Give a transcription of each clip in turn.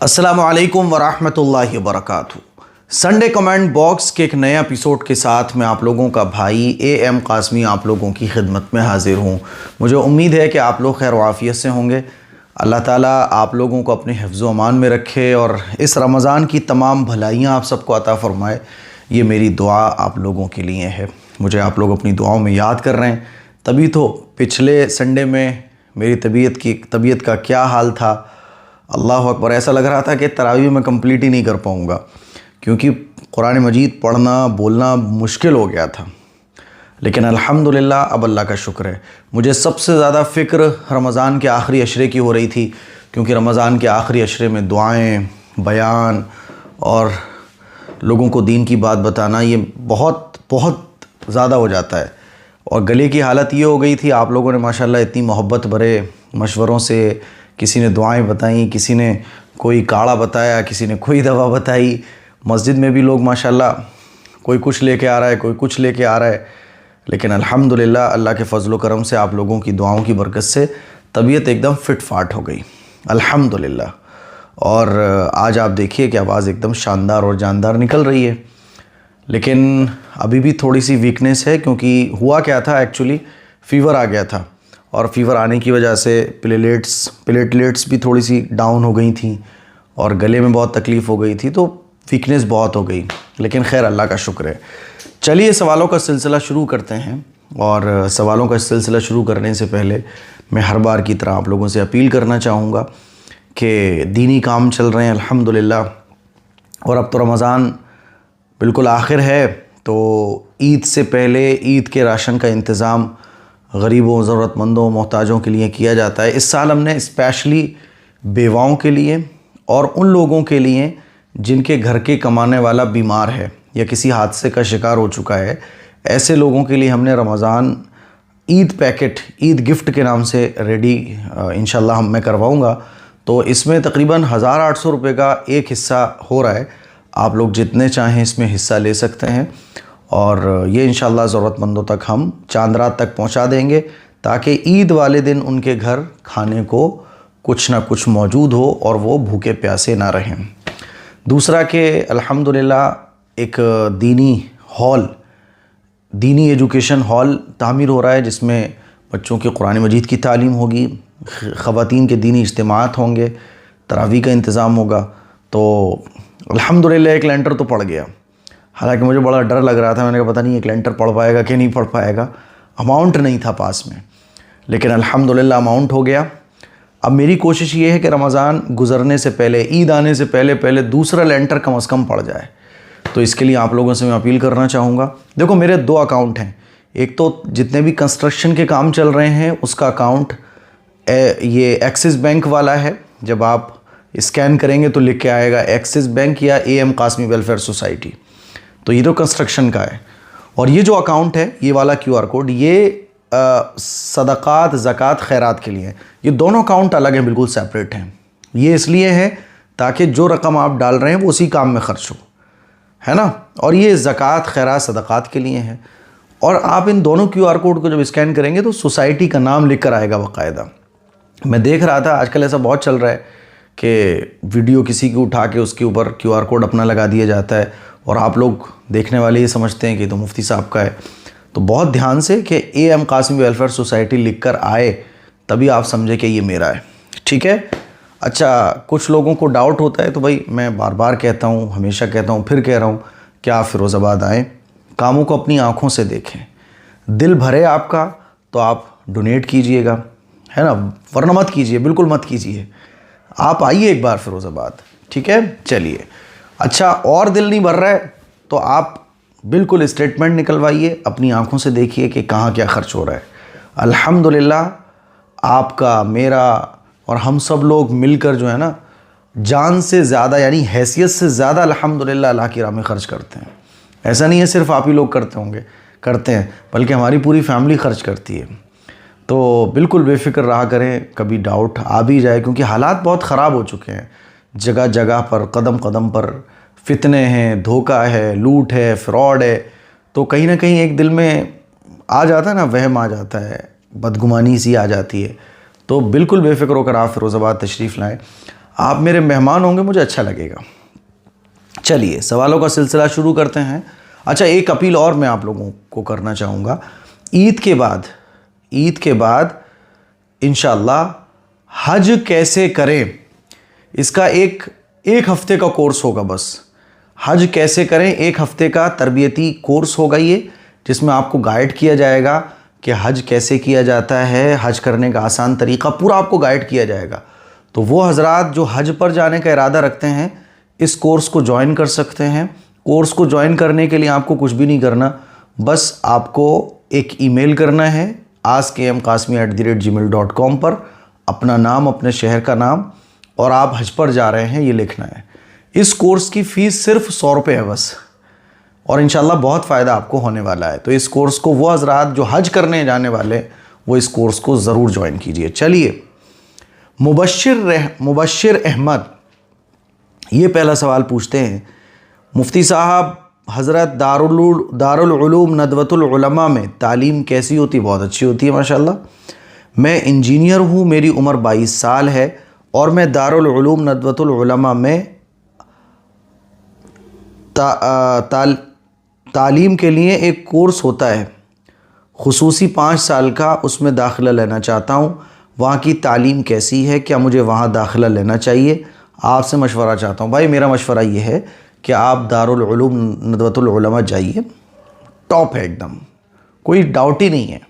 अस्सलामु अलैकुम वरहमतुल्लाहि वबरकातुहू। संडे कमेंट बॉक्स के एक नए एपिसोड के साथ मैं आप लोगों का भाई AM कासमी आप लोगों की खिदमत में हाजिर हूँ। मुझे उम्मीद है कि आप लोग खैर वाफ़ियत से होंगे। अल्लाह ताला आप लोगों को अपने हिफ्ज़ व अमान में रखे और इस रमज़ान की तमाम भलाइयाँ आप सबको अता फ़रमाए। ये मेरी दुआ आप लोगों के लिए है। मुझे आप लोग अपनी दुआओं में याद कर रहे हैं, तभी तो पिछले संडे में मेरी तबीयत का क्या हाल था। अल्लाह अकबर, ऐसा लग रहा था कि तरावी में कंप्लीट ही नहीं कर पाऊँगा, क्योंकि कुरान मजीद पढ़ना बोलना मुश्किल हो गया था। लेकिन अल्हम्दुलिल्लाह अब अल्लाह का शुक्र है। मुझे सबसे ज़्यादा फ़िक्र रमज़ान के आखिरी अशरे की हो रही थी, क्योंकि रमज़ान के आखिरी अशरे में दुआएं, बयान और लोगों को दीन की बात बताना ये बहुत बहुत ज़्यादा हो जाता है। और गले की हालत ये हो गई थी, आप लोगों ने माशाल्लाह इतनी मोहब्बत भरे मशवरों से, किसी ने दुआएं बताई, किसी ने कोई काढ़ा बताया, किसी ने कोई दवा बताई। मस्जिद में भी लोग माशाल्लाह कोई कुछ लेके आ रहा है, कोई कुछ लेके आ रहा है। लेकिन अल्हम्दुलिल्लाह अल्लाह के फजल व करम से, आप लोगों की दुआओं की बरकत से तबीयत एकदम फिट फाट हो गई अल्हम्दुलिल्लाह। और आज आप देखिए कि आवाज़ एकदम शानदार और जानदार निकल रही है। लेकिन अभी भी थोड़ी सी वीकनेस है, क्योंकि हुआ क्या था, एक्चुअली फ़ीवर आ गया था और फ़ीवर आने की वजह से प्लेटलेट्स भी थोड़ी सी डाउन हो गई थी और गले में बहुत तकलीफ़ हो गई थी, तो वीकनेस बहुत हो गई। लेकिन खैर अल्लाह का शुक्र है। चलिए सवालों का सिलसिला शुरू करते हैं। और सवालों का सिलसिला शुरू करने से पहले मैं हर बार की तरह आप लोगों से अपील करना चाहूँगा कि दीनी काम चल रहे हैं अल्हम्दुलिल्लाह, और अब तो रमज़ान बिल्कुल आखिर है, तो ईद से पहले ईद के राशन का इंतज़ाम गरीबों, ज़रूरतमंदों, मोहताजों के लिए किया जाता है। इस साल हमने स्पेशली बेवाओं के लिए और उन लोगों के लिए जिनके घर के कमाने वाला बीमार है या किसी हादसे का शिकार हो चुका है, ऐसे लोगों के लिए हमने रमज़ान ईद पैकेट, ईद गिफ्ट के नाम से रेडी इंशाल्लाह मैं करवाऊँगा। तो इसमें तकरीबन 1800 रुपये का एक हिस्सा हो रहा है। आप लोग जितने चाहें इसमें हिस्सा ले सकते हैं और ये इंशाल्लाह ज़रूरतमंदों तक हम चांद रात तक पहुंचा देंगे, ताकि ईद वाले दिन उनके घर खाने को कुछ ना कुछ मौजूद हो और वो भूखे प्यासे ना रहें। दूसरा कि अल्हम्दुलिल्लाह एक दीनी एजुकेशन हॉल तामीर हो रहा है, जिसमें बच्चों के कुरान मजीद की तालीम होगी, ख़वातीन के दीनी इज्तिमात होंगे, तरावी का इंतज़ाम होगा। तो अल्हम्दुलिल्लाह एक लेंटर तो पड़ गया। हालांकि मुझे बड़ा डर लग रहा था, मैंने कहा पता नहीं एक लेंटर पढ़ पाएगा कि नहीं पढ़ पाएगा, अमाउंट नहीं था पास में। लेकिन अल्हम्दुलिल्लाह अमाउंट हो गया। अब मेरी कोशिश ये है कि रमज़ान गुज़रने से पहले, ईद आने से पहले दूसरा लेंटर कम से कम पड़ जाए। तो इसके लिए आप लोगों से मैं अपील करना चाहूँगा। देखो, मेरे 2 अकाउंट हैं। एक तो जितने भी कंस्ट्रक्शन के काम चल रहे हैं उसका अकाउंट ये एक्सिस बैंक वाला है। जब आप स्कैन करेंगे तो लिख के आएगा एक्सिस बैंक या AM कासमी वेलफेयर सोसाइटी, तो ये तो कंस्ट्रक्शन का है। और ये जो अकाउंट है, ये वाला QR कोड, ये सदक़ात, ज़कात, खैरात के लिए है। ये दोनों अकाउंट अलग हैं, बिल्कुल सेपरेट हैं। ये इसलिए है ताकि जो रकम आप डाल रहे हैं वो उसी काम में ख़र्च हो, है ना। और ये ज़कात, खैरात, सदक़ात के लिए है। और आप इन दोनों QR कोड को जब स्कैन करेंगे तो सोसाइटी का नाम लिख कर आएगा बाकायदा। मैं देख रहा था आजकल ऐसा बहुत चल रहा है कि वीडियो किसी की उठा के उसके ऊपर QR कोड अपना लगा दिया जाता है और आप लोग देखने वाले ये समझते हैं कि तो मुफ्ती साहब का है। तो बहुत ध्यान से कि AM कासमी वेलफेयर सोसाइटी लिख कर आए, तभी आप समझे कि ये मेरा है, ठीक है। अच्छा, कुछ लोगों को डाउट होता है, तो भाई मैं बार बार कहता हूँ, हमेशा कहता हूँ, फिर कह रहा हूँ कि आप फ़िरोज़ाबाद आएँ, कामों को अपनी आँखों से देखें। दिल भरे आपका तो आप डोनेट कीजिएगा, है ना, वरना मत कीजिए, बिल्कुल मत कीजिए। आप आइए एक बार फ़िरोज़ाबाद, ठीक है। चलिए, अच्छा, और दिल नहीं भर रहा है तो आप बिल्कुल स्टेटमेंट निकलवाइए, अपनी आंखों से देखिए कि कहाँ क्या खर्च हो रहा है। अल्हम्दुलिल्लाह आपका, मेरा और हम सब लोग मिलकर जो है ना, जान से ज़्यादा यानी हैसियत से ज़्यादा अल्हम्दुलिल्लाह अल्लाह की राह में ख़र्च करते हैं। ऐसा नहीं है सिर्फ आप ही लोग करते हैं, बल्कि हमारी पूरी फैमिली खर्च करती है। तो बिल्कुल बेफ़िक्र रहा करें, कभी डाउट आ भी जाए, क्योंकि हालात बहुत ख़राब हो चुके हैं। जगह जगह पर, कदम कदम पर फितने हैं, धोखा है, लूट है, फ्रॉड है। तो कहीं ना कहीं एक दिल में आ जाता है ना, वहम आ जाता है, बदगुमानी सी आ जाती है। तो बिल्कुल बेफ़िक्र होकर आप फ़िरोज़ाबाद तशरीफ़ लाएँ। आप मेरे मेहमान होंगे, मुझे अच्छा लगेगा। चलिए सवालों का सिलसिला शुरू करते हैं। अच्छा, एक अपील और मैं आप लोगों को करना चाहूँगा। ईद के बाद इंशाअल्लाह हज कैसे करें, इसका एक हफ्ते का कोर्स होगा। बस हज कैसे करें, एक हफ्ते का तरबियती कोर्स होगा ये, जिसमें आपको गाइड किया जाएगा कि हज कैसे किया जाता है, हज करने का आसान तरीका पूरा आपको गाइड किया जाएगा। तो वो हजरात जो हज पर जाने का इरादा रखते हैं इस कोर्स को ज्वाइन कर सकते हैं। कोर्स को ज्वाइन करने के लिए आपको कुछ भी नहीं करना, बस आपको एक ईमेल करना है askmqasmi@gmail.com पर अपना नाम, अपने शहर का नाम और आप हज पर जा रहे हैं ये लिखना है। इस कोर्स की फ़ीस सिर्फ 100 रुपये है बस, और इंशाल्लाह बहुत फ़ायदा आपको होने वाला है। तो इस कोर्स को वो हजरात जो हज करने जाने वाले वो इस कोर्स को ज़रूर ज्वाइन कीजिए। चलिए, मुबश्शिर अहमद ये पहला सवाल पूछते हैं, मुफ्ती साहब हज़रत दारुल उलूम नदवतुल उलमा में तालीम कैसी होती? बहुत अच्छी होती है माशाल्लाह। मैं इंजीनियर हूँ, मेरी उम्र 22 साल है और मैं दारुल उलूम नदवतुल उलमा में तालीम के लिए एक कोर्स होता है खुसूसी 5 साल का, उसमें दाखिला लेना चाहता हूँ। वहाँ की तालीम कैसी है, क्या मुझे वहाँ दाखिला लेना चाहिए? आपसे मशवरा चाहता हूँ। भाई मेरा मशवरा ये है कि आप दारुल उलूम नदवतुल उलमा जाइए, टॉप है एकदम, कोई डाउट ही नहीं है,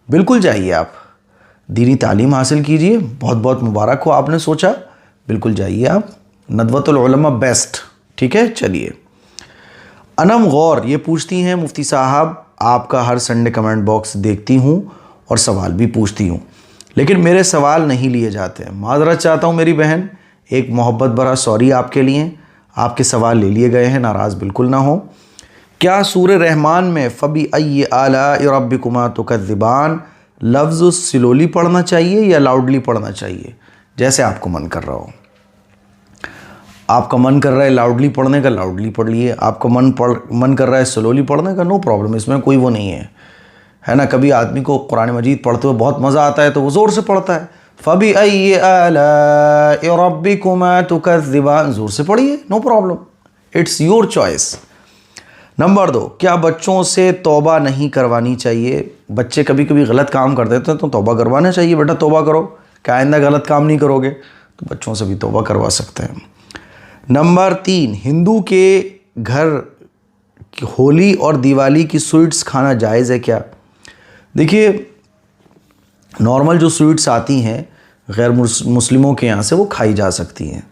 बिल्कुल जाइए आप, दीनी तालीम हासिल कीजिए। बहुत बहुत मुबारक हो, आपने सोचा, बिल्कुल जाइए आप, नदवतुल उलमा बेस्ट। ठीक है, चलिए। अनम गौर ये पूछती हैं, मुफ्ती साहब आपका हर संडे कमेंट बॉक्स देखती हूँ और सवाल भी पूछती हूँ, लेकिन मेरे सवाल नहीं लिए जाते हैं। माजरत चाहता हूँ मेरी बहन, एक मोहब्बत भरा सॉरी आपके लिए, आपके सवाल ले लिए गए हैं, नाराज़ बिल्कुल ना हो। क्या सूरह रहमान में फ़बी अय्यि आलाइ रब्बिकुमा तुकज़्ज़िबान लफ्ज़ स्लोली पढ़ना चाहिए या लाउडली पढ़ना चाहिए? जैसे आपको मन कर रहा हो। आपका मन कर रहा है लाउडली पढ़ने का, लाउडली पढ़ लिए। आपका मन कर रहा है स्लोली पढ़ने का, नो प्रॉब्लम, इसमें कोई वो नहीं है ना। कभी आदमी को कुरान मजीद पढ़ते हुए बहुत मज़ा आता है तो वो ज़ोर से पढ़ता है, फ़बी अय्यि आलाइ रब्बिकुमा तुकज़्ज़िबान, ज़ोर से पढ़िए, no problem, it's your choice. Number 2, क्या बच्चों से तौबा नहीं करवानी चाहिए? बच्चे कभी कभी गलत काम कर देते हैं तो तौबा करवाना चाहिए। बेटा तौबा करो, क्या आइंदा गलत काम नहीं करोगे, तो बच्चों से भी तौबा करवा सकते हैं। नंबर 3, हिंदू के घर होली और दिवाली की स्वीट्स खाना जायज़ है क्या? देखिए, नॉर्मल जो स्वीट्स आती हैं गैर मुस्लिमों के यहाँ से वो खाई जा सकती हैं।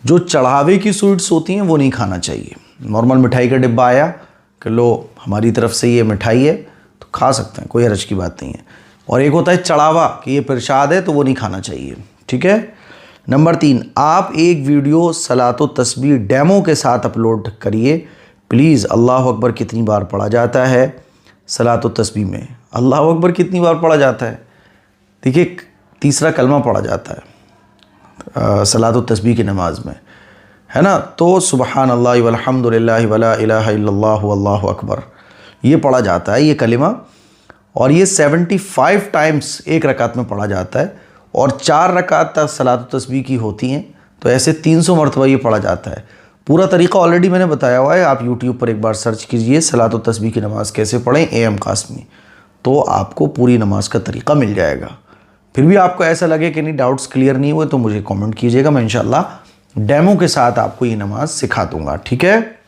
जो चढ़ावे की स्वीट्स होती हैं वो नहीं खाना चाहिए। नॉर्मल मिठाई का डिब्बा आया कि लो हमारी तरफ से ये मिठाई है तो खा सकते हैं, कोई हर्ज की बात नहीं है। और एक होता है चढ़ावा कि ये प्रसाद है तो वो नहीं खाना चाहिए। ठीक है। नंबर 3, आप एक वीडियो सलातो तस्बीह डेमो के साथ अपलोड करिए प्लीज़। अल्लाह अकबर कितनी बार पढ़ा जाता है सलातो तस्बीह में? अल्लाह अकबर कितनी बार पढ़ा जाता है? देखिए, तीसरा कलमा पढ़ा जाता है सलातो तस्बीह की नमाज में, है ना। तो सुबहान अल्लाह वल्हम्दुलिल्लाहि वला इलाहा इल्लल्लाहु वल्लाहु अकबर ये पढ़ा जाता है, ये कलिमा, और ये 75 टाइम्स एक रकात में पढ़ा जाता है और 4 रकात सलातो तस्बीह की होती हैं, तो ऐसे 300 मरतबा ये पढ़ा जाता है। पूरा तरीक़ा ऑलरेडी मैंने बताया हुआ है, आप यूट्यूब पर एक बार सर्च कीजिए सलातो तस्बीह की नमाज कैसे पढ़ें AM कासमी, तो आपको पूरी नमाज का तरीक़ा मिल जाएगा। फिर भी आपको ऐसा लगे कि नहीं डाउट्स क्लियर नहीं हुए तो मुझे कमेंट कीजिएगा, मैं इंशाल्लाह डेमो के साथ आपको ये नमाज सिखा दूंगा। ठीक है।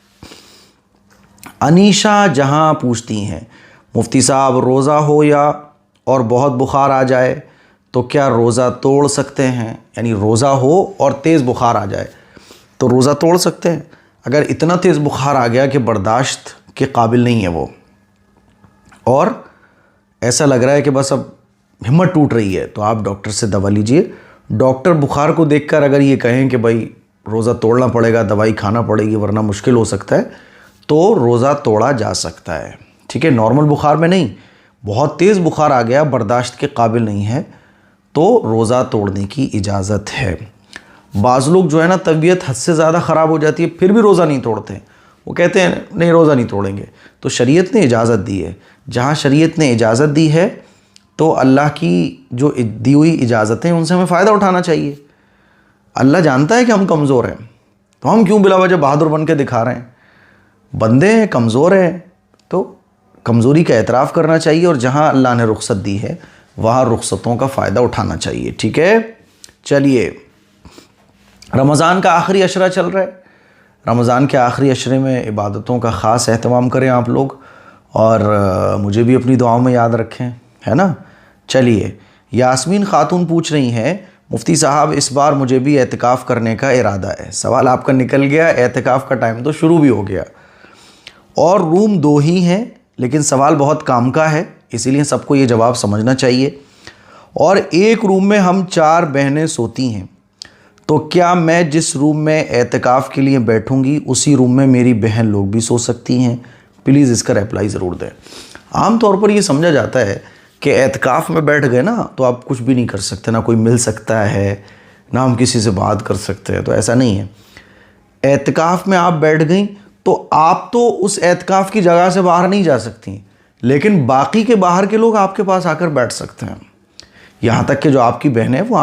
अनीशा जहां पूछती हैं, मुफ्ती साहब रोज़ा हो या और बहुत बुखार आ जाए तो क्या रोज़ा तोड़ सकते हैं? यानी रोज़ा हो और तेज़ बुखार आ जाए तो रोज़ा तोड़ सकते हैं। अगर इतना तेज़ बुखार आ गया कि बर्दाश्त के काबिल नहीं है वो, और ऐसा लग रहा है कि बस अब हिम्मत टूट रही है, तो आप डॉक्टर से दवा लीजिए। डॉक्टर बुखार को देखकर अगर ये कहें कि भाई रोज़ा तोड़ना पड़ेगा, दवाई खाना पड़ेगी वरना मुश्किल हो सकता है, तो रोज़ा तोड़ा जा सकता है। ठीक है। नॉर्मल बुखार में नहीं, बहुत तेज़ बुखार आ गया, बर्दाश्त के काबिल नहीं है, तो रोज़ा तोड़ने की इजाज़त है। बाज़ लोग जो है ना तबीयत हद से ज़्यादा ख़राब हो जाती है फिर भी रोज़ा नहीं तोड़ते, वो कहते हैं नहीं रोज़ा नहीं तोड़ेंगे। तो शरीयत ने इजाज़त दी है, जहाँ शरीयत ने इजाज़त दी है तो अल्लाह की जो दी हुई इजाज़तें उनसे हमें फ़ायदा उठाना चाहिए। अल्लाह जानता है कि हम कमज़ोर हैं, तो हम क्यों बिला वजह बहादुर बन के दिखा रहे हैं? बंदे हैं, कमज़ोर हैं, तो कमज़ोरी का एतराफ़ करना चाहिए और जहाँ अल्लाह ने रुख्सत दी है वहाँ रुख्सतों का फ़ायदा उठाना चाहिए। ठीक है, चलिए, रमज़ान का आखिरी अशरा चल रहा है। रमज़ान के आखिरी अशरे में इबादतों का ख़ास एहतमाम करें आप लोग, और मुझे भी अपनी दुआओं में याद रखें, है ना। चलिए, यास्मीन खातून पूछ रही हैं, मुफ्ती साहब इस बार मुझे भी एतिकाफ़ करने का इरादा है। सवाल आपका निकल गया, एतिकाफ़ का टाइम तो शुरू भी हो गया, और रूम 2 ही हैं, लेकिन सवाल बहुत काम का है, इसीलिए सबको ये जवाब समझना चाहिए। और एक रूम में हम 4 बहनें सोती हैं, तो क्या मैं जिस रूम में एतिकाफ़ के लिए बैठूंगी उसी रूम में मेरी बहन लोग भी सो सकती हैं? प्लीज़ इसका रिप्लाई ज़रूर दें। आम तौर पर ये समझा जाता है कि एतिकाफ़ में बैठ गए ना तो आप कुछ भी नहीं कर सकते, ना कोई मिल सकता है, ना हम किसी से बात कर सकते हैं, तो ऐसा नहीं है। एतिकाफ़ में आप बैठ गई तो आप तो उस एतिकाफ़ की जगह से बाहर नहीं जा सकती, लेकिन बाकी के बाहर के लोग आपके पास आकर बैठ सकते हैं। यहाँ तक कि जो आपकी बहनें हैं वो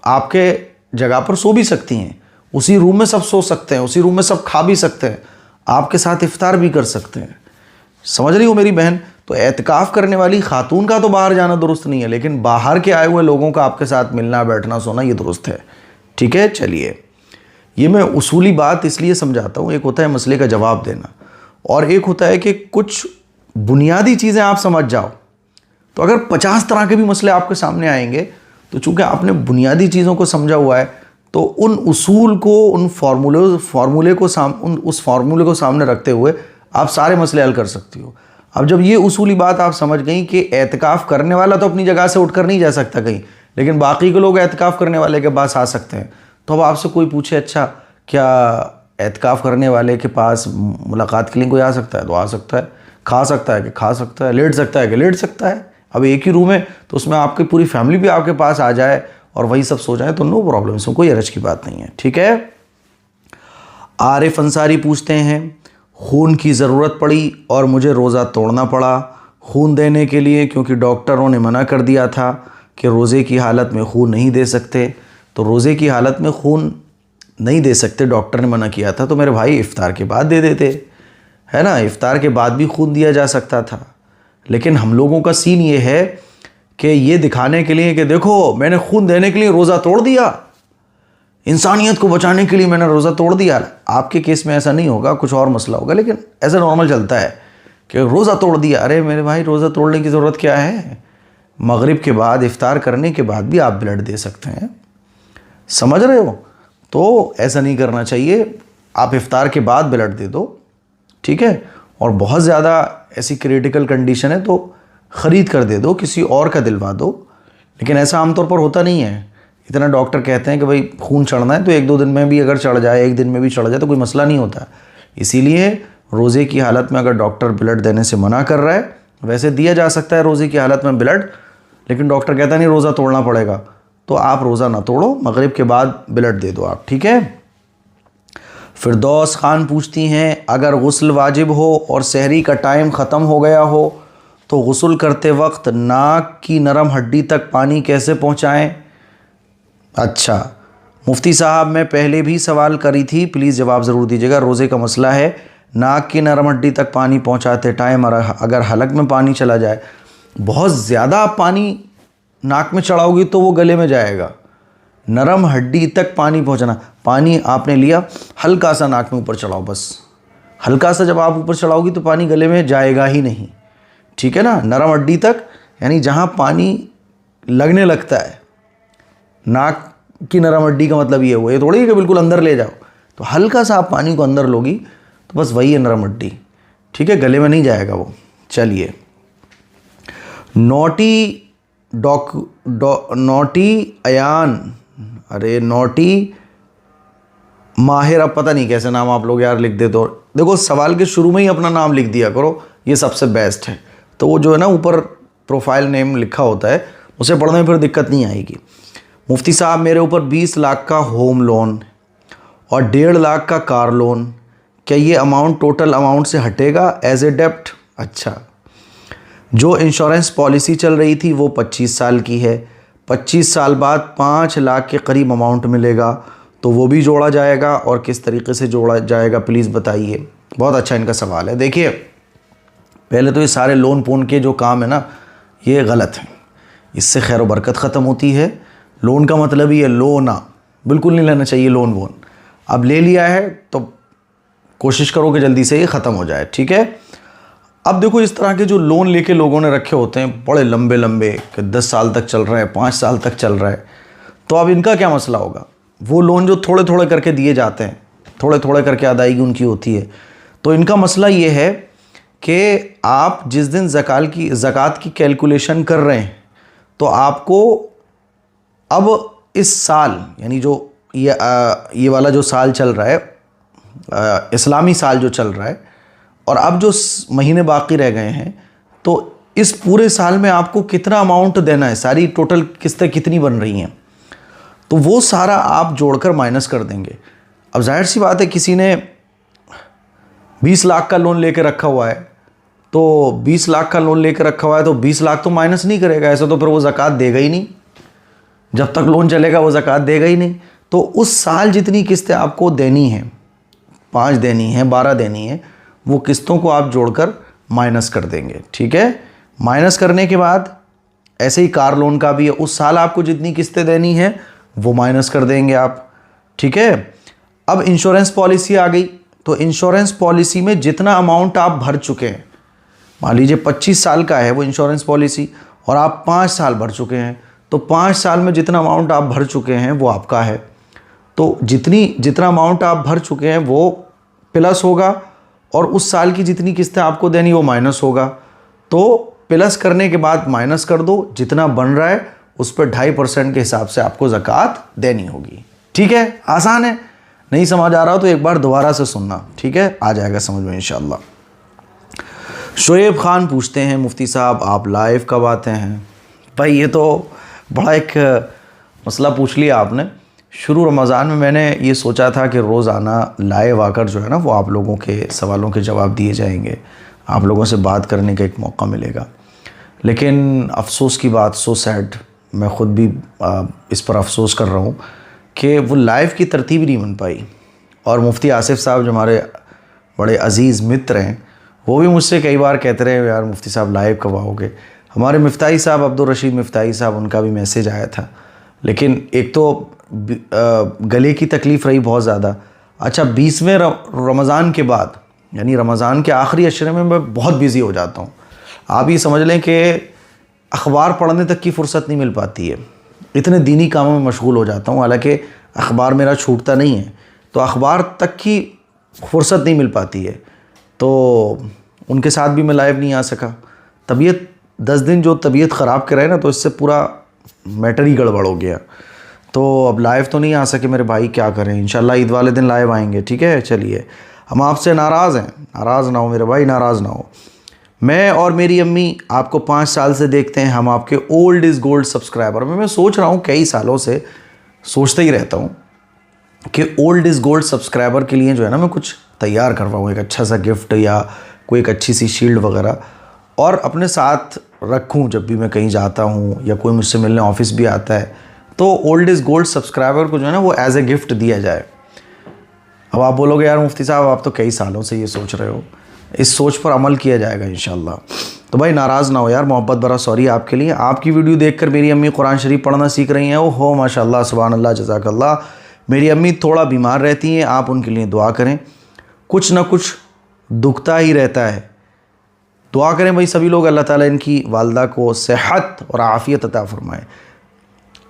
आपके जगह पर सो भी सकती हैं, उसी रूम में सब सो सकते हैं, उसी रूम में सब खा भी सकते हैं, आपके साथ इफ्तार भी कर सकते हैं। समझ रही हो मेरी बहन? तो एतिकाफ़ करने वाली खातून का तो बाहर जाना दुरुस्त नहीं है, लेकिन बाहर के आए हुए लोगों का आपके साथ मिलना, बैठना, सोना ये दुरुस्त है। ठीक है, चलिए, ये मैं उसूली बात इसलिए समझाता हूँ, एक होता है मसले का जवाब देना और एक होता है कि कुछ बुनियादी चीज़ें आप समझ जाओ। तो अगर 50 तरह के भी मसले आपके सामने आएंगे, तो चूंकि आपने बुनियादी चीज़ों को समझा हुआ है, तो उन उसूल को, उस फार्मूले को सामने रखते हुए आप सारे मसले हल कर सकती हो। अब जब ये उसूली बात आप समझ गई कि एतिकाफ़ करने वाला तो अपनी जगह से उठकर नहीं जा सकता कहीं, लेकिन बाकी के लोग एतिकाफ़ करने वाले के पास आ सकते हैं, तो अब आपसे कोई पूछे अच्छा क्या एतिकाफ़ करने वाले के पास मुलाकात के लिए कोई आ सकता है? तो आ सकता है। खा सकता है कि खा सकता है, लेट सकता है कि लेट सकता है। अब एक ही रूम है तो उसमें आपकी पूरी फैमिली भी आपके पास आ जाए और वही सब सो जाए तो नो प्रॉब्लम, इसमें कोई हरज की बात नहीं है। ठीक है। आरिफ अंसारी पूछते हैं, खून की ज़रूरत पड़ी और मुझे रोज़ा तोड़ना पड़ा खून देने के लिए, क्योंकि डॉक्टरों ने मना कर दिया था कि रोज़े की हालत में खून नहीं दे सकते। तो रोज़े की हालत में खून नहीं दे सकते, डॉक्टर ने मना किया था, तो मेरे भाई इफ्तार के बाद दे देते, है ना। इफ्तार के बाद भी खून दिया जा सकता था, लेकिन हम लोगों का सीन ये है कि ये दिखाने के लिए कि देखो मैंने खून देने के लिए रोज़ा तोड़ दिया, इंसानियत को बचाने के लिए मैंने रोज़ा तोड़ दिया। आपके केस में ऐसा नहीं होगा, कुछ और मसला होगा, लेकिन ऐसा नॉर्मल चलता है कि रोज़ा तोड़ दिया। अरे मेरे भाई, रोज़ा तोड़ने की ज़रूरत क्या है? मगरिब के बाद, इफ्तार करने के बाद भी आप ब्लड दे सकते हैं, समझ रहे हो। तो ऐसा नहीं करना चाहिए, आप इफ्तार के बाद ब्लड दे दो, ठीक है। और बहुत ज़्यादा ऐसी क्रिटिकल कंडीशन है तो ख़रीद कर दे दो, किसी और का दिलवा दो, लेकिन ऐसा आमतौर पर होता नहीं है। इतना डॉक्टर कहते हैं कि भाई खून चढ़ना है तो 1-2 दिन में भी अगर चढ़ जाए, 1 दिन में भी चढ़ जाए तो कोई मसला नहीं होता। इसीलिए रोज़े की हालत में अगर डॉक्टर ब्लड देने से मना कर रहा है, वैसे दिया जा सकता है रोज़े की हालत में ब्लड, लेकिन डॉक्टर कहता नहीं रोज़ा तोड़ना पड़ेगा, तो आप रोज़ा ना तोड़ो, मगरिब के बाद ब्लड दे दो आप, ठीक है। फिरदौस खान पूछती हैं, अगर गुस्ल वाजिब हो और सहरी का टाइम ख़त्म हो गया हो तो गुस्ल करते वक्त नाक की नरम हड्डी तक पानी कैसे पहुँचाएँ? अच्छा मुफ्ती साहब, मैं पहले भी सवाल करी थी, प्लीज़ जवाब ज़रूर दीजिएगा। रोज़े का मसला है, नाक की नरम हड्डी तक पानी पहुंचाते टाइम अगर हलक में पानी चला जाए, बहुत ज़्यादा आप पानी नाक में चढ़ाओगी तो वो गले में जाएगा। नरम हड्डी तक पानी पहुंचाना, पानी आपने लिया, हल्का सा नाक में ऊपर चढ़ाओ, बस हल्का सा। जब आप ऊपर चढ़ाओगी तो पानी गले में जाएगा ही नहीं, ठीक है ना। नरम हड्डी तक यानी जहाँ पानी लगने लगता है, नाक की नरम हड्डी का मतलब ये हुआ, ये थोड़ी कि बिल्कुल अंदर ले जाओ, तो हल्का सा आप पानी को अंदर लोगी तो बस वही है नरम हड्डी, ठीक है, गले में नहीं जाएगा वो। चलिए, नोटी अयान, अरे नोटी माहिर, अब पता नहीं कैसे नाम आप लोग यार लिख दे। तो देखो, सवाल के शुरू में ही अपना नाम लिख दिया करो, ये सबसे बेस्ट है। तो वो जो है ना ऊपर प्रोफाइल नेम लिखा होता है, उसे पढ़ने में फिर दिक्कत नहीं आएगी। मुफ्ती साहब, मेरे ऊपर 20 लाख का होम लोन और 1.5 लाख का कार लोन, क्या ये अमाउंट टोटल अमाउंट से हटेगा एज ए डेप्ट? अच्छा, जो इंश्योरेंस पॉलिसी चल रही थी वो 25 साल की है, 25 साल बाद 5 लाख के करीब अमाउंट मिलेगा, तो वो भी जोड़ा जाएगा और किस तरीके से जोड़ा जाएगा प्लीज़ बताइए। बहुत अच्छा इनका सवाल है। देखिए, पहले तो ये सारे लोन पोन के जो काम है ना, ये गलत है। इससे खैर बरकत ख़त्म होती है। लोन का मतलब ही है लोना, बिल्कुल नहीं लेना चाहिए लोन वोन। अब ले लिया है तो कोशिश करो कि जल्दी से ये ख़त्म हो जाए, ठीक है। अब देखो, इस तरह के जो लोन लेके लोगों ने रखे होते हैं बड़े लंबे लंबे, कि 10 साल तक चल रहा है, 5 साल तक चल रहा है, तो अब इनका क्या मसला होगा। वो लोन जो थोड़े थोड़े करके दिए जाते हैं, थोड़े थोड़े करके अदायगी उनकी होती है, तो इनका मसला ये है कि आप जिस दिन ज़कात की कैलकुलेशन कर रहे हैं, तो आपको अब इस साल, यानी जो ये वाला जो साल चल रहा है, इस्लामी साल जो चल रहा है, और अब जो महीने बाकी रह गए हैं, तो इस पूरे साल में आपको कितना अमाउंट देना है, सारी टोटल किस्तें कितनी बन रही हैं, तो वो सारा आप जोड़कर माइनस कर देंगे। अब जाहिर सी बात है, किसी ने 20 लाख का लोन लेके रखा हुआ है, तो 20 लाख का लोन लेकर रखा हुआ है, तो 20 लाख तो माइनस नहीं करेगा, ऐसा तो फिर वो ज़कात देगा ही नहीं। जब तक लोन चलेगा वो ज़कात देगा ही नहीं। तो उस साल जितनी किस्तें आपको देनी है, 5 देनी है, 12 देनी है, वो किस्तों को आप जोड़कर माइनस कर देंगे, ठीक है। माइनस करने के बाद ऐसे ही कार लोन का भी है, उस साल आपको जितनी किस्तें देनी है वो माइनस कर देंगे आप, ठीक है। अब इंश्योरेंस पॉलिसी आ गई, तो इंश्योरेंस पॉलिसी में जितना अमाउंट आप भर चुके हैं, मान लीजिए 25 साल का है वो इंश्योरेंस पॉलिसी, और आप 5 साल भर चुके हैं, तो 5 साल में जितना अमाउंट आप भर चुके हैं वो आपका है। तो जितना अमाउंट आप भर चुके हैं वो प्लस होगा, और उस साल की जितनी किस्तें आपको देनी वो माइनस होगा। तो प्लस करने के बाद माइनस कर दो, जितना बन रहा है उस पर 2.5% के हिसाब से आपको ज़कात देनी होगी, ठीक है। आसान है, नहीं समझ आ रहा हो तो एक बार दोबारा से सुनना, ठीक है, आ जाएगा समझ में इंशाअल्लाह। शोएब खान पूछते हैं, मुफ्ती साहब आप लाइव कब आते हैं। भाई ये तो बड़ा एक मसला पूछ लिया आपने। शुरू रमज़ान में मैंने ये सोचा था कि रोज़ाना लाइव आकर जो है ना, वो आप लोगों के सवालों के जवाब दिए जाएंगे, आप लोगों से बात करने का एक मौका मिलेगा। लेकिन अफसोस की बात, सो सैड, मैं ख़ुद भी इस पर अफसोस कर रहा हूँ कि वो लाइव की तरतीब नहीं बन पाई। और मुफ्ती आसिफ साहब जो हमारे बड़े अज़ीज़ मित्र हैं, वो भी मुझसे कई बार कहते रहे यार मुफ्ती साहब लाइव कब आओगे। हमारे मिफ्ताही साहब, अब्दुल रशीद मिफ्ताही साहब, उनका भी मैसेज आया था, लेकिन एक तो गले की तकलीफ़ रही बहुत ज़्यादा। अच्छा, 20वें रमज़ान के बाद, यानी रमज़ान के आखिरी अशरे में मैं बहुत बिज़ी हो जाता हूँ। आप ये समझ लें कि अखबार पढ़ने तक की फ़ुर्सत नहीं मिल पाती है, इतने दीनी कामों में मशगूल हो जाता हूँ। हालांकि अखबार मेरा छूटता नहीं है, तो अखबार तक की फ़ुर्सत नहीं मिल पाती है, तो उनके साथ भी मैं लाइव नहीं आ सका। तबीयत 10 दिन जो तबीयत ख़राब कराए ना, तो इससे पूरा मैटर ही गड़बड़ हो गया। तो अब लाइव तो नहीं आ सके मेरे भाई, क्या करें। इंशाल्लाह ईद वाले दिन लाइव आएंगे, ठीक है। चलिए, हम आपसे नाराज़ हैं, नाराज़ ना हो मेरे भाई, नाराज़ ना हो। मैं और मेरी अम्मी आपको 5 साल से देखते हैं, हम आपके ओल्ड इज़ गोल्ड सब्सक्राइबर। मैं सोच रहा हूँ, कई सालों से सोचते ही रहता हूँ कि ओल्ड इज़ गोल्ड सब्सक्राइबर के लिए जो है ना, मैं कुछ तैयार करवाऊँ, एक अच्छा सा गिफ्ट या कोई एक अच्छी सी शील्ड वगैरह, और अपने साथ रखूँ जब भी मैं कहीं जाता हूँ या कोई मुझसे मिलने ऑफिस भी आता है, तो ओल्ड इज़ गोल्ड सब्सक्राइबर को जो है ना वो एज ए गिफ्ट दिया जाए। अब आप बोलोगे यार मुफ्ती साहब आप तो कई सालों से ये सोच रहे हो, इस सोच पर अमल किया जाएगा इंशाल्लाह। तो भाई नाराज़ ना हो यार, मोहब्बत भरा सॉरी आपके लिए। आपकी वीडियो देखकर मेरी अम्मी कुरान शरीफ पढ़ना सीख रही हैं। ओ हो माशाल्लाह, सुभान अल्लाह, जज़ाकल्लाह। मेरी अम्मी थोड़ा बीमार रहती हैं, आप उनके लिए दुआ करें, कुछ ना कुछ दुखता ही रहता है। दुआ करें भाई सभी लोग, अल्लाह ताला इनकी वालदा को सेहत और आफ़ियत अता फ़रमाए।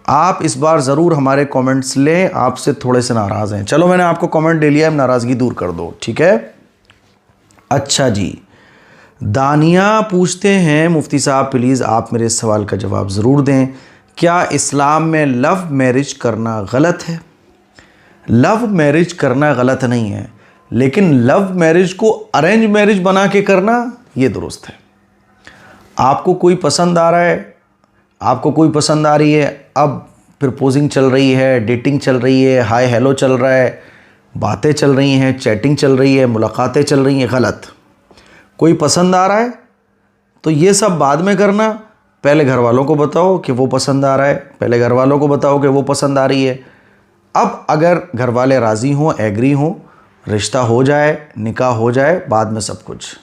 आप इस बार ज़रूर हमारे कमेंट्स लें, आपसे थोड़े से नाराज़ हैं। चलो मैंने आपको कमेंट ले लिया है, नाराज़गी दूर कर दो, ठीक है। अच्छा जी, दानिया पूछते हैं, मुफ्ती साहब प्लीज़ आप मेरे इस सवाल का जवाब ज़रूर दें, क्या इस्लाम में लव मैरिज करना गलत है? लव मैरिज करना गलत नहीं है, लेकिन लव मैरिज को अरेंज मैरिज बना के करना ये दुरुस्त है। आपको कोई पसंद आ रहा है, आपको कोई पसंद आ रही है, अब प्रपोजिंग चल रही है, डेटिंग चल रही है, हाय हेलो चल रहा है, बातें चल रही हैं, चैटिंग चल रही है, मुलाकातें चल रही हैं, गलत। कोई पसंद आ रहा है तो ये सब बाद में करना, पहले घर वालों को बताओ कि वो पसंद आ रहा है, पहले घर वालों को बताओ कि वो पसंद आ रही है। अब अगर घर वाले राज़ी हों, एग्री हों, रिश्ता हो जाए, निकाह हो जाए, बाद में सब कुछ।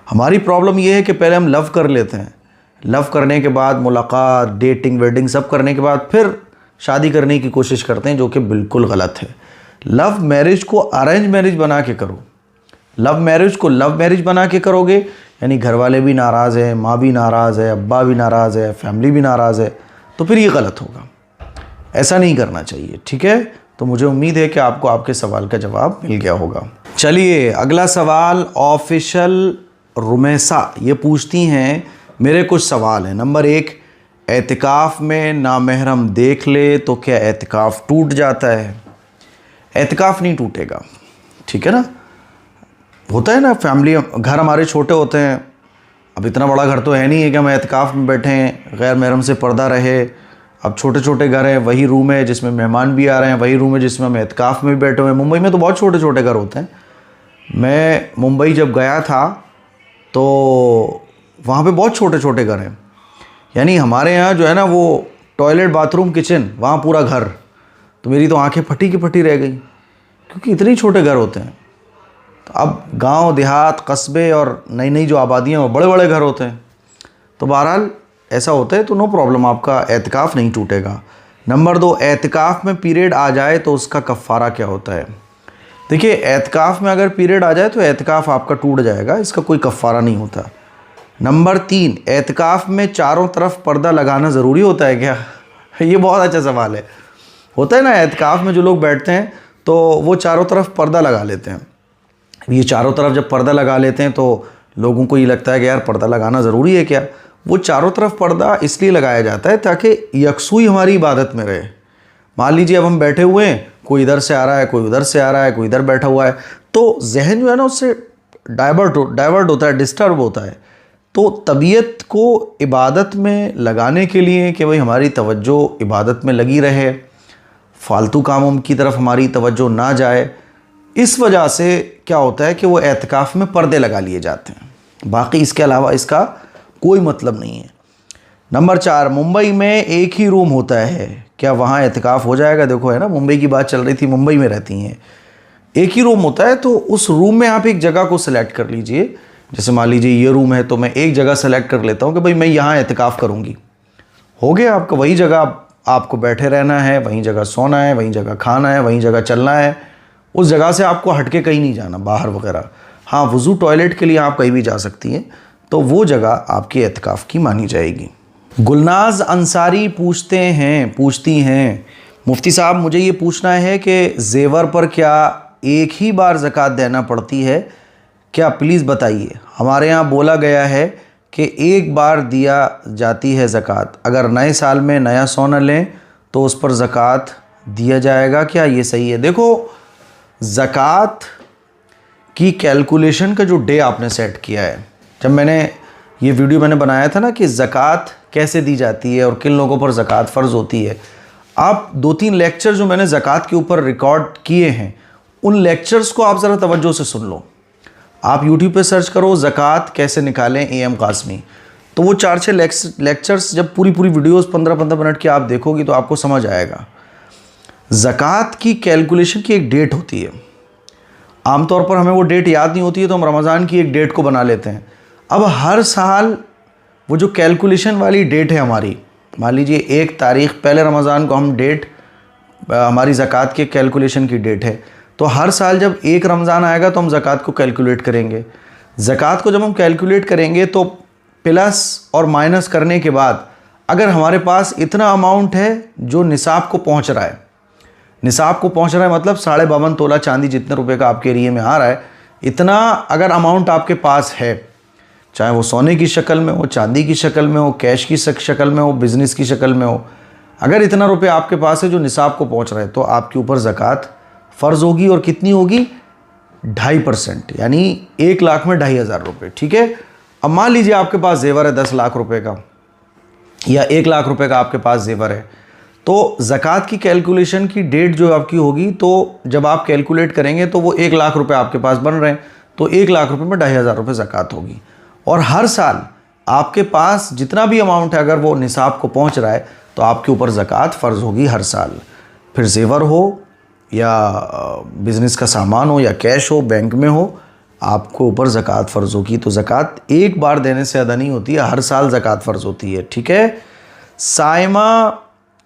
हमारी प्रॉब्लम ये है कि पहले हम लव कर लेते हैं, लव करने के बाद मुलाकात, डेटिंग, वेडिंग सब करने के बाद फिर शादी करने की कोशिश करते हैं, जो कि बिल्कुल गलत है। लव मैरिज को अरेंज मैरिज बना के करो। लव मैरिज को लव मैरिज बना के करोगे यानी घर वाले भी नाराज़ हैं, माँ भी नाराज़ है, अब्बा भी नाराज़ है, फैमिली भी नाराज़ है, तो फिर ये गलत होगा। ऐसा नहीं करना चाहिए, ठीक है। तो मुझे उम्मीद है कि आपको आपके सवाल का जवाब मिल गया होगा। चलिए अगला सवाल ऑफिशियल रुमैसा ये पूछती हैं, मेरे कुछ सवाल हैं। नंबर 1, एतिकाफ़ में नामहरम देख ले तो क्या एतिकाफ़ टूट जाता है? एतिकाफ़ नहीं टूटेगा, ठीक है ना। होता है ना, फैमिली घर हमारे छोटे होते हैं, अब इतना बड़ा घर तो है नहीं है कि हम एतिकाफ़ में बैठे हैं, गैर महरम से पर्दा रहे। अब छोटे छोटे घर हैं, वही रूम है जिसमें मेहमान भी आ रहे हैं, वही रूम है जिसमें हम एतिकाफ़ में भी बैठे हुए हैं। मुंबई में तो बहुत छोटे छोटे घर होते हैं। मैं मुंबई जब गया था तो वहाँ पे बहुत छोटे छोटे घर हैं, यानी हमारे यहाँ जो है ना वो टॉयलेट, बाथरूम, किचन, वहाँ पूरा घर। तो मेरी तो आंखें फटी की फटी रह गई, क्योंकि इतने छोटे घर होते हैं। तो अब गांव, देहात, कस्बे और नई नई जो आबादियाँ वो बड़े बड़े घर होते हैं। तो बहरहाल ऐसा होता है, तो नो प्रॉब्लम, आपका एतिकाफ़ नहीं टूटेगा। नंबर 2, एतिकाफ़ में पीरियड आ जाए तो उसका कफ़ारा क्या होता है? देखिए, एतिकाफ़ में अगर पीरियड आ जाए तो एतिकाफ़ आपका टूट जाएगा, इसका कोई कफ़ारा नहीं होता। नंबर 3, एतिकाफ़ में चारों तरफ पर्दा लगाना ज़रूरी होता है क्या? ये बहुत अच्छा सवाल है। होता है ना, एतिकाफ़ में जो लोग बैठते हैं तो वो चारों तरफ पर्दा लगा लेते हैं। ये चारों तरफ जब पर्दा लगा लेते हैं तो लोगों को ये लगता है कि यार पर्दा लगाना ज़रूरी है क्या? वो चारों तरफ पर्दा इसलिए लगाया जाता है ताकि यकसुई हमारी इबादत में रहे। मान लीजिए अब हम बैठे हुए हैं, कोई इधर से आ रहा है, कोई उधर से आ रहा है, कोई इधर बैठा हुआ है, तो जहन जो है ना उससे डाइवर्ट होता है, डिस्टर्ब होता है। तो तबीयत को इबादत में लगाने के लिए कि भाई हमारी तवज्जो इबादत में लगी रहे, फालतू कामों की तरफ हमारी तवज्जो ना जाए, इस वजह से क्या होता है कि वो एतिकाफ़ में पर्दे लगा लिए जाते हैं। बाकी इसके अलावा इसका कोई मतलब नहीं है। नंबर 4, मुंबई में एक ही रूम होता है, क्या वहाँ एतिकाफ़ हो जाएगा? देखो है ना, मुंबई की बात चल रही थी, मुंबई में रहती हैं, एक ही रूम होता है, तो उस रूम में आप एक जगह को सिलेक्ट कर लीजिए। जैसे मान लीजिए ये रूम है, तो मैं एक जगह सेलेक्ट कर लेता हूँ कि भाई मैं यहाँ एतिकाफ़ करूँगी। हो गया आपका, वही जगह आपको बैठे रहना है, वहीं जगह सोना है, वहीं जगह खाना है, वहीं जगह चलना है, उस जगह से आपको हट के कहीं नहीं जाना, बाहर वगैरह। हाँ, वज़ू, टॉयलेट के लिए आप कहीं भी जा सकती हैं, तो वो जगह आपकी एतिकाफ़ की मानी जाएगी। गुलनाज अंसारी पूछती हैं, मुफ्ती साहब मुझे ये पूछना है कि ज़ेवर पर क्या एक ही बार ज़कात देना पड़ती है क्या? प्लीज़ बताइए। हमारे यहाँ बोला गया है कि एक बार दिया जाती है ज़कात, अगर नए साल में नया सोना लें तो उस पर ज़कात दिया जाएगा क्या? ये सही है? देखो, ज़कात की कैलकुलेशन का जो डे आपने सेट किया है, जब मैंने ये वीडियो बनाया था ना कि ज़कात कैसे दी जाती है और किन लोगों पर ज़कात फ़र्ज़ होती है, आप 2-3 लेक्चर जो मैंने ज़कात के ऊपर रिकॉर्ड किए हैं, उन लेक्चर्स को आप ज़रा तवज्जो से सुन लो। आप YouTube पे सर्च करो ज़कात कैसे निकालें AM कासमी, तो वो 4-6 लेक्चर्स, जब पूरी वीडियोस 15-15 मिनट की आप देखोगी तो आपको समझ आएगा। ज़कात की कैलकुलेशन की एक डेट होती है, आमतौर पर हमें वो डेट याद नहीं होती है, तो हम रमज़ान की एक डेट को बना लेते हैं। अब हर साल वो जो कैलकुलेशन वाली डेट है हमारी, मान लीजिए 1 तारीख़ पहले रमज़ान को हम डेट, हमारी ज़कात के कैलकुलेशन की डेट है, तो हर साल जब 1 रमज़ान आएगा तो हम ज़कात को कैलकुलेट करेंगे। ज़कात को जब हम कैलकुलेट करेंगे तो प्लस और माइनस करने के बाद अगर हमारे पास इतना अमाउंट है जो निसाब को पहुंच रहा है, निसाब को पहुंच रहा है मतलब 52.5 तोला चांदी जितने रुपए का आपके एरिया में आ रहा है, इतना अगर अमाउंट आपके पास है, चाहे वो सोने की शक्ल में हो, चांदी की शक्ल में हो, कैश की शक्ल में हो, बिज़नेस की शक्ल में हो, अगर इतना रुपये आपके पास है जो निसाब को पहुंच रहा है, तो आपके ऊपर ज़कात फ़र्ज़ होगी। और कितनी होगी? 2.5%, यानी 1 लाख में 2,500 रुपये, ठीक है। अब मान लीजिए आपके पास ज़ेवर है 10 लाख रुपए का, या 1 लाख रुपए का आपके पास ज़ेवर है, तो ज़कात की कैलकुलेशन की डेट जो आपकी होगी, तो जब आप कैलकुलेट करेंगे तो वो 1 लाख रुपए आपके पास बन रहे हैं, तो 1 लाख रुपए में 2,500 रुपये ज़कात होगी। और हर साल आपके पास जितना भी अमाउंट है अगर वो निसाब को पहुंच रहा है तो आपके ऊपर ज़कात फ़र्ज़ होगी हर साल। फिर ज़ेवर हो या बिज़नेस का सामान हो या कैश हो, बैंक में हो, आपको ऊपर ज़कात फ़र्ज़ होगी। तो ज़कात एक बार देने से अदा नहीं होती है, हर साल ज़कात फ़र्ज़ होती है। ठीक है। साइमा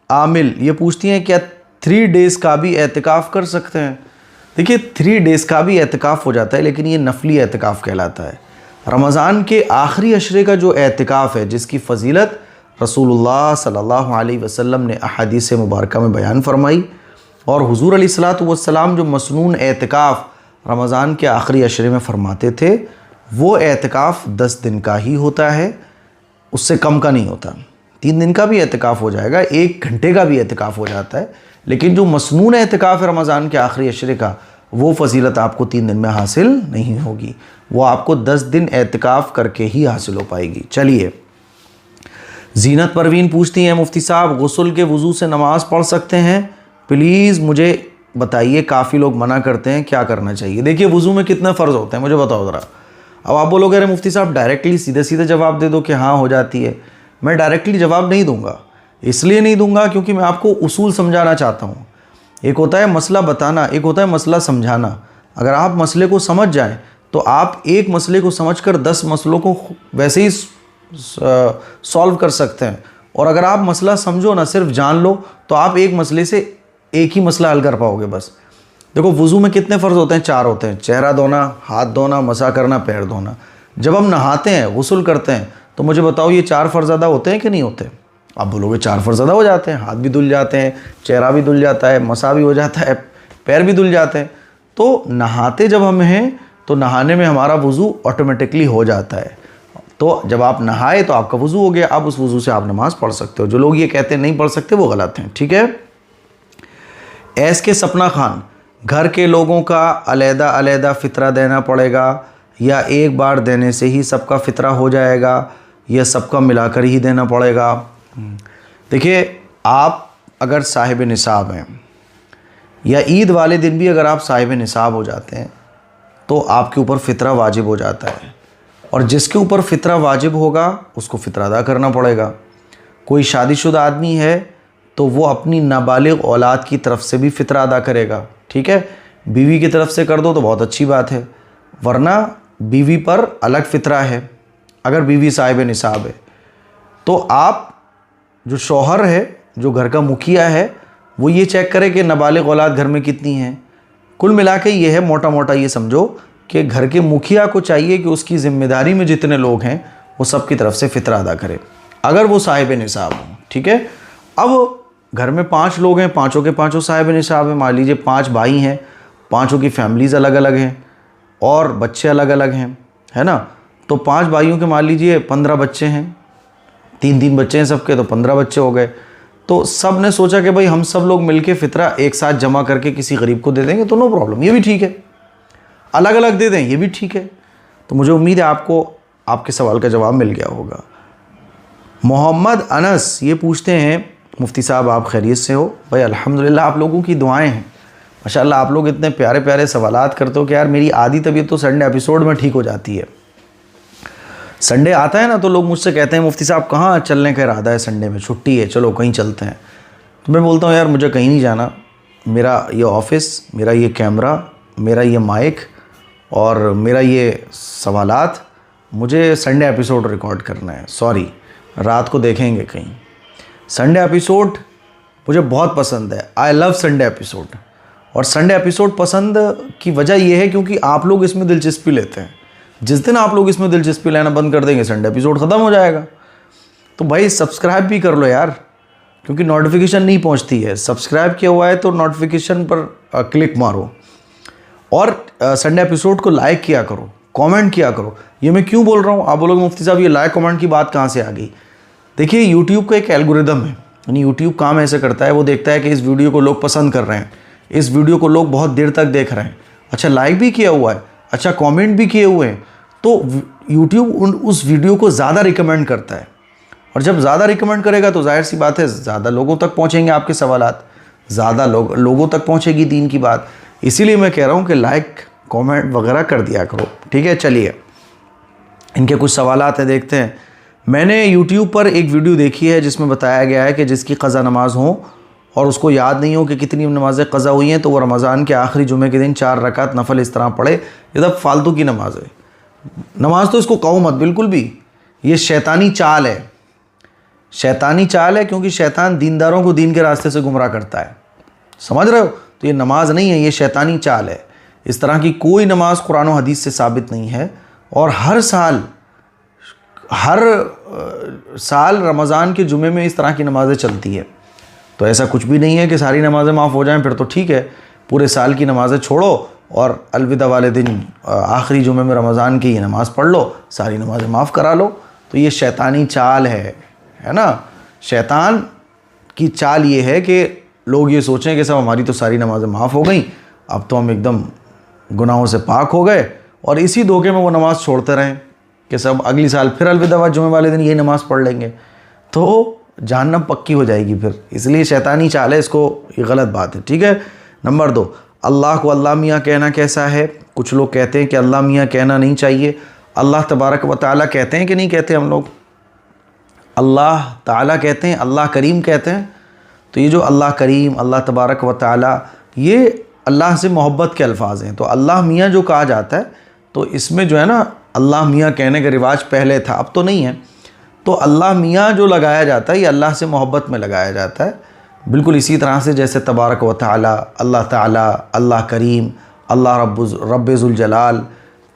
आमिल ये पूछती हैं क्या 3 डेज़ का भी एतिकाफ़ कर सकते हैं? देखिए 3 डेज़ का भी एतिकाफ़ हो जाता है, लेकिन ये नफली एतिकाफ़ कहलाता है। रमज़ान के आखिरी अशरे का जो एतिकाफ़ है, जिसकी फ़जीलत रसूलुल्लाह सल्लल्लाहु अलैहि वसल्लम ने अहादीस मुबारका में बयान फरमाई, और हुज़ूर अलैहिस्सलातु वस्सलाम जो मसनून एतिकाफ़ रमज़ान के आखिरी अशरे में फ़रमाते थे, वो एतिकाफ़ 10 दिन का ही होता है, उससे कम का नहीं होता। 3 दिन का भी एतिकाफ़ हो जाएगा, 1 घंटे का भी एतिकाफ़ हो जाता है, लेकिन जो मसनून एतिकाफ़ है रमज़ान के आखिरी अशरे का, वो फ़जीलत आपको 3 दिन में हासिल नहीं होगी, वो आपको 10 दिन एतिकाफ़ करके ही हासिल हो पाएगी। चलिए, जीनत परवीन पूछती हैं मुफ्ती साहब गुस्ल के वज़ू से नमाज़ पढ़ सकते हैं? प्लीज़ मुझे बताइए, काफ़ी लोग मना करते हैं, क्या करना चाहिए? देखिए वज़ू में कितने फ़र्ज़ होते हैं मुझे बताओ ज़रा। अब आप बोलोगे अरे मुफ्ती साहब डायरेक्टली सीधे सीधे जवाब दे दो कि हाँ हो जाती है। मैं डायरेक्टली जवाब नहीं दूंगा, इसलिए नहीं दूंगा क्योंकि मैं आपको उसूल समझाना चाहता हूँ। एक होता है मसला बताना, एक होता है मसला समझाना। अगर आप मसले को समझ जाएं तो आप एक मसले को समझकर 10 मसलों को वैसे ही सॉल्व कर सकते हैं, और अगर आप मसला समझो ना, सिर्फ जान लो, तो आप एक मसले से एक ही मसला हल कर पाओगे बस। देखो वज़ू में कितने फ़र्ज़ होते हैं? 4 होते हैं। चेहरा धोना, हाथ धोना, मसा करना, पैर धोना। जब हम नहाते हैं, गुस्ल करते हैं, तो मुझे बताओ ये 4 फ़र्ज़ अदा होते हैं कि नहीं होते? आप बोलोगे 4 फ़र्ज़ अदा हो जाते हैं, हाथ भी धुल जाते हैं, चेहरा भी धुल जाता है, मसा भी हो जाता है, पैर भी धुल जाते हैं। तो नहाते जब हम हैं तो नहाने में हमारा वज़ू ऑटोमेटिकली हो जाता है। तो जब आप नहाए तो आपका वज़ू हो गया, अब उस वज़ू से आप नमाज़ पढ़ सकते हो। जो लोग ये कहते हैं नहीं पढ़ सकते वो गलत हैं। ठीक है। ऐस के सपना खान, घर के लोगों का अलहदा अलहदा फ़ितरा देना पड़ेगा या एक बार देने से ही सबका फ़ितरा हो जाएगा या सबका मिलाकर ही देना पड़ेगा? देखिए, आप अगर साहिब निसाब हैं या ईद वाले दिन भी अगर आप साहिब निसाब हो जाते हैं तो आपके ऊपर फ़ितरा वाजिब हो जाता है, और जिसके ऊपर फ़ितरा वाजिब होगा उसको फ़ितरा अदा करना पड़ेगा। कोई शादीशुदा आदमी है तो वो अपनी नाबालिग औलाद की तरफ से भी फ़ितरा अदा करेगा। ठीक है। बीवी की तरफ से कर दो तो बहुत अच्छी बात है, वरना बीवी पर अलग फ़ितरा है अगर बीवी साहिब निसाब है। तो आप जो शौहर है, जो घर का मुखिया है, वो ये चेक करे कि नाबालिग औलाद घर में कितनी हैं। कुल मिला के ये है, मोटा मोटा ये समझो कि घर के मुखिया को चाहिए कि उसकी ज़िम्मेदारी में जितने लोग हैं वो सब की तरफ से फ़ितरा अदा करे, अगर वो साहिब निसाब हों। ठीक है। अब घर में 5 लोग हैं, पाँचों के पाँचों साहिब निसाब हैं। मान लीजिए 5 भाई हैं, पाँचों की फैमिलीज़ अलग अलग हैं और बच्चे अलग अलग हैं, है ना। तो 5 भाइयों के मान लीजिए 15 बच्चे हैं, 3-3 बच्चे हैं सबके, तो 15 बच्चे हो गए। तो सब ने सोचा कि भाई हम सब लोग मिलके फ़ितरा एक साथ जमा करके किसी गरीब को दे देंगे, तो नो प्रॉब्लम, ये भी ठीक है। अलग अलग दे दें, ये भी ठीक है। तो मुझे उम्मीद है आपको आपके सवाल का जवाब मिल गया होगा। मोहम्मद अनस ये पूछते हैं मुफ्ती साहब आप खैरियत से हो? भाई अल्हम्दुलिल्लाह, आप लोगों की दुआएं हैं माशाल्लाह। आप लोग इतने प्यारे प्यारे सवालात करते हो कि यार मेरी आधी तबीयत तो संडे एपिसोड में ठीक हो जाती है। संडे आता है ना तो लोग मुझसे कहते हैं मुफ्ती साहब कहाँ चलने का इरादा है, संडे में छुट्टी है, चलो कहीं चलते हैं। तो मैं बोलता हूँ यार मुझे कहीं नहीं जाना, मेरा ये ऑफ़िस, मेरा ये कैमरा, मेरा ये माइक और मेरा ये सवालात, मुझे संडे एपिसोड रिकॉर्ड करना है। सॉरी, रात को देखेंगे कहीं। संडे एपिसोड मुझे बहुत पसंद है, आई लव संडे एपिसोड। और संडे एपिसोड पसंद की वजह यह है क्योंकि आप लोग इसमें दिलचस्पी लेते हैं। जिस दिन आप लोग इसमें दिलचस्पी लेना बंद कर देंगे, संडे एपिसोड ख़त्म हो जाएगा। तो भाई सब्सक्राइब भी कर लो यार, क्योंकि नोटिफिकेशन नहीं पहुंचती है। सब्सक्राइब किया हुआ है तो नोटिफिकेशन पर क्लिक मारो, और संडे एपिसोड को लाइक किया करो, कमेंट किया करो। ये मैं क्यों बोल रहा हूँ? आप बोलोगे मुफ्ती साहब ये लाइक कमेंट की बात कहाँ से आ गई? देखिए यूट्यूब का एक एल्गोरिदम है, यानी यूट्यूब काम ऐसे करता है, वो देखता है कि इस वीडियो को लोग पसंद कर रहे हैं, इस वीडियो को लोग बहुत देर तक देख रहे हैं, अच्छा लाइक भी किया हुआ है, अच्छा कमेंट भी किए हुए हैं, तो यूट्यूब उस वीडियो को ज़्यादा रिकमेंड करता है। और जब ज़्यादा रिकमेंड करेगा तो जाहिर सी बात है ज़्यादा लोगों तक पहुँचेंगे आपके सवालात, ज़्यादा लोगों तक पहुँचेगी दीन की बात। इसीलिए मैं कह रहा हूँ कि लाइक कमेंट वगैरह कर दिया करो। ठीक है। चलिए, इनके कुछ सवालात हैं, देखते हैं। मैंने YouTube पर एक वीडियो देखी है जिसमें बताया गया है कि जिसकी क़ज़ा नमाज हो और उसको याद नहीं हो कि कितनी नमाज़ें क़ज़ा हुई हैं, तो वो रमज़ान के आखिरी जुमे के दिन 4 रकात नफल इस तरह पढ़े। ये सब फालतू की नमाज है। नमाज तो इसको कहो मत बिल्कुल भी, ये शैतानी चाल है। शैतानी चाल है, क्योंकि शैतान दीनदारों को दीन के रास्ते से गुमराह करता है। समझ रहे हो? तो ये नमाज नहीं है, ये शैतानी चाल है। इस तरह की कोई नमाज कुरान और हदीस से साबित नहीं है। और हर साल रमज़ान के जुमे में इस तरह की नमाज़ें चलती है। तो ऐसा कुछ भी नहीं है कि सारी नमाज़ें माफ़ हो जाएं, फिर तो ठीक है। पूरे साल की नमाज़ें छोड़ो और अलविदा वाले दिन आखिरी जुमे में रमज़ान की ये नमाज़ पढ़ लो, सारी नमाज़ें माफ़ करा लो। तो ये शैतानी चाल है ना। शैतान की चाल ये है कि लोग ये सोचें कि सब हमारी तो सारी नमाज़ें माफ़ हो गई, अब तो हम एकदम गुनाहों से पाक हो गए, और इसी धोखे में वो नमाज़ छोड़ते रहें कि सब अगली साल फिर अलविदा जुमे वाले दिन ये नमाज़ पढ़ लेंगे, तो जहन्नम पक्की हो जाएगी फिर। इसलिए शैतानी चाल है, इसको ये गलत बात है। ठीक है। नंबर 2, अल्लाह को अल्लाह मियाँ कहना कैसा है? कुछ लोग कहते हैं कि अल्लाह मियाँ कहना नहीं चाहिए। अल्लाह तबारक व तआला कहते हैं कि नहीं कहते? हम लोग अल्लाह ताला कहते हैं, अल्लाह करीम कहते हैं। तो ये जो अल्लाह करीम, अल्लाह तबारक व तआला, ये अल्लाह से मोहब्बत के अल्फाज हैं। तो अल्लाह मियाँ जो कहा जाता है, तो इसमें जो है ना अल्लाह मियाँ कहने का रिवाज पहले था, अब तो नहीं है। तो अल्लाह मियाँ जो लगाया जाता है ये अल्लाह से मोहब्बत में लगाया जाता है। बिल्कुल इसी तरह से जैसे तबारक व तआला, अल्लाह ताला, अल्लाह करीम, अल्लाह रब्बुल जलाल,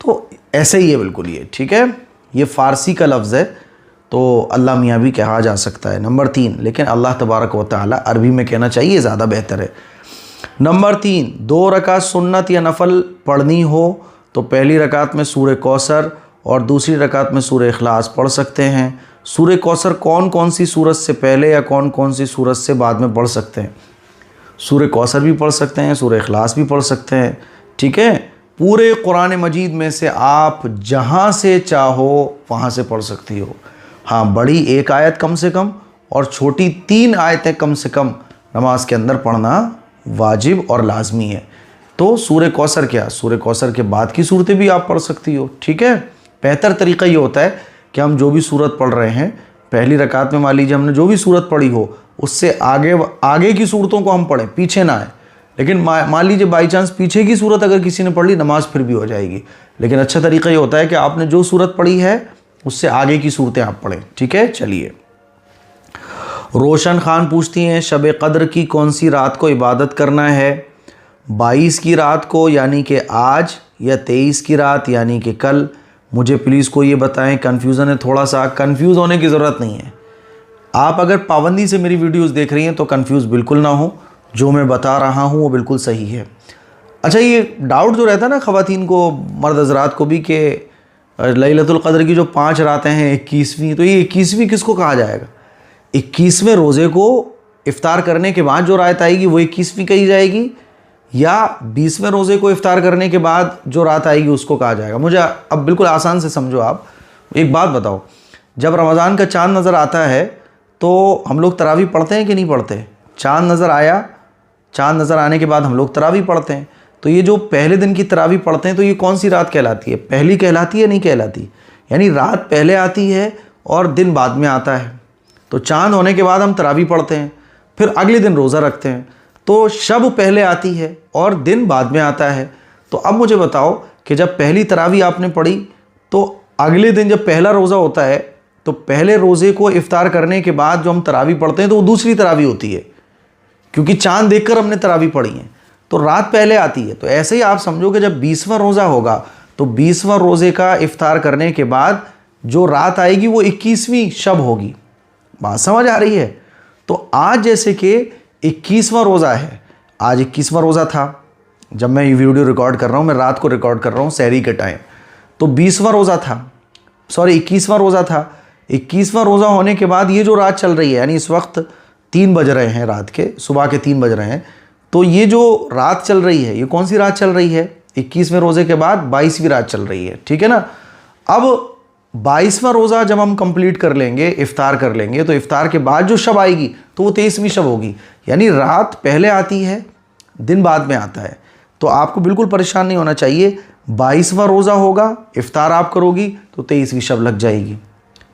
तो ऐसे ही है बिल्कुल ये। ठीक है। ये फ़ारसी का लफ्ज़ है, तो अल्लाह मियाँ भी कहा जा सकता है। नंबर 3, लेकिन अल्लाह तबारक व तआला अरबी में कहना चाहिए, ज़्यादा बेहतर है। नंबर 3, 2 रकात सुन्नत या नफल पढ़नी हो तो पहली रकात में सूरह कौसर और दूसरी रकात में सूरह इखलास पढ़ सकते हैं। सूरह कौसर कौन कौन सी सूरत से पहले या कौन कौन सी सूरत से बाद में पढ़ सकते हैं? सूरह कौसर भी पढ़ सकते हैं, सूरह इखलास भी पढ़ सकते हैं। ठीक है। पूरे कुरान मजीद में से आप जहाँ से चाहो वहाँ से पढ़ सकती हो। हाँ, बड़ी 1 आयत कम से कम और छोटी 3 आयतें कम से कम नमाज के अंदर पढ़ना वाजिब और लाजमी है। तो सूरह कौसर क्या, सूरह कौसर के बाद की सूरतें भी आप पढ़ सकती हो। ठीक है। बेहतर तरीका ये होता है कि हम जो भी सूरत पढ़ रहे हैं, पहली रकात में मान लीजिए हमने जो भी सूरत पढ़ी हो, उससे आगे की सूरतों को हम पढ़ें, पीछे ना आए। लेकिन मान लीजिए बाई चांस पीछे की सूरत अगर किसी ने पढ़ ली, नमाज फिर भी हो जाएगी। लेकिन अच्छा तरीका ये होता है कि आपने जो सूरत पढ़ी है उससे आगे की सूरतें आप पढ़ें। ठीक है। चलिए, रोशन खान पूछती हैं, शब कद्र की कौन सी रात को इबादत करना है? 22 की रात को यानी कि आज, या 23 की रात यानी कि कल? मुझे प्लीज़ को ये बताएं। कन्फ्यूज़न है थोड़ा सा। कन्फ्यूज़ होने की ज़रूरत नहीं है। आप अगर पाबंदी से मेरी वीडियोस देख रही हैं तो कन्फ्यूज़ बिल्कुल ना हो। जो मैं बता रहा हूँ वो बिल्कुल सही है। अच्छा, ये डाउट जो रहता है ना ख़वातीन को, मर्द हज़रात को भी, कि लैलतुल क़द्र की जो 5 रातें हैं, 21वीं, तो ये 21वीं किसको कहा जाएगा? 21वें रोज़े को इफ़्तार करने के बाद जो रात आएगी वो 21वीं कही जाएगी, या 20वें रोज़े को इफ़्तार करने के बाद जो रात आएगी उसको कहा जाएगा? मुझे अब बिल्कुल आसान से समझो। आप एक बात बताओ, जब रमज़ान का चाँद नज़र आता है तो हम लोग तरावी पढ़ते हैं कि नहीं पढ़ते? चाँद नज़र आया, चाँद नज़र आने के बाद हम लोग तरावी पढ़ते हैं। तो ये जो पहले दिन की तरावी पढ़ते हैं, तो ये कौन सी रात कहलाती है? पहली कहलाती है, नहीं कहलाती? यानी रात पहले आती है और दिन बाद में आता है। तो चाँद होने के बाद हम तरावी पढ़ते हैं, फिर अगले दिन रोज़ा रखते हैं। तो शब पहले आती है और दिन बाद में आता है। तो अब मुझे बताओ कि जब पहली तरावी आपने पढ़ी, तो अगले दिन जब पहला रोज़ा होता है, तो पहले रोज़े को इफ़्तार करने के बाद जो हम तरावी पढ़ते हैं तो वो दूसरी तरावी होती है, क्योंकि चाँद देखकर हमने तरावी पढ़ी है। तो रात पहले आती है। तो ऐसे ही आप समझो कि जब 20वां रोज़ा होगा तो 20वां रोज़े का इफ़्तार करने के बाद जो रात आएगी वो 21वीं शब होगी। बात समझ आ रही है? तो आज जैसे कि 21वां रोज़ा है, आज 21वां रोज़ा था जब मैं ये वीडियो रिकॉर्ड कर रहा हूँ, मैं रात को रिकॉर्ड कर रहा हूँ सहरी के टाइम, तो 20वां रोज़ा था, सॉरी 21वां रोज़ा था। 21वां रोज़ा होने के बाद ये जो रात चल रही है, यानी इस वक्त 3 बज रहे हैं रात के, सुबह के 3 बज रहे हैं, तो ये जो रात चल रही है ये कौन सी रात चल रही है? 21वें रोज़े के बाद 22वीं रात चल रही है। ठीक है ना। अब 22वां रोज़ा जब हम कंप्लीट कर लेंगे, इफ़्तार कर लेंगे, तो इफ़्तार के बाद जो शब आएगी तो वो 23वीं शब होगी। यानी रात पहले आती है, दिन बाद में आता है। तो आपको बिल्कुल परेशान नहीं होना चाहिए। 22वां रोज़ा होगा, इफ़्तार आप करोगी तो 23वीं शब लग जाएगी।